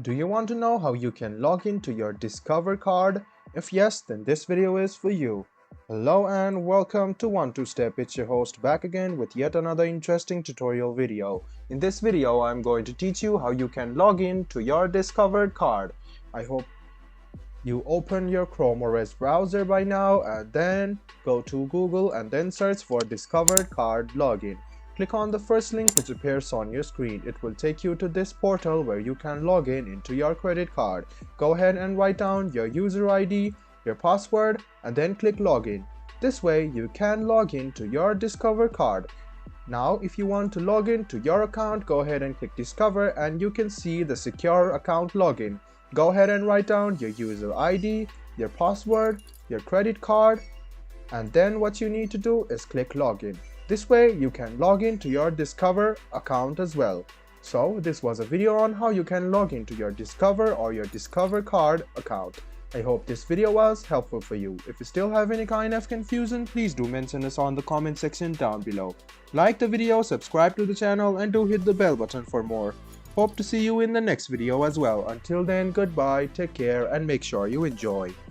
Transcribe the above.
Do you want to know how you can log into your Discover card? If yes, then this video is for you. Hello and welcome to 1-2-Step. It's your host back again with yet another interesting tutorial video. In this video, I'm going to teach you how you can log in to your Discovered card. I hope you open your Chrome OS browser by now and then go to Google and then search for Discovered card login. Click on the first link which appears on your screen. It will take you to this portal where you can log in into your credit card. Go ahead and write down your user ID, your password, and then click login. This way you can log in to your Discover card. Now if you want to log in to your account, go ahead and click Discover and you can see the secure account login. Go ahead and write down your user ID, your password, your credit card, and then what you need to do is click login. This way you can log in to your Discover account as well. So this was a video on how you can log into your Discover or your Discover card account. I hope this video was helpful for you. If you still have any kind of confusion, please do mention us on the comment section down below. Like the video, subscribe to the channel, and do hit the bell button for more. Hope to see you in the next video as well. Until then, goodbye, take care, and make sure you enjoy.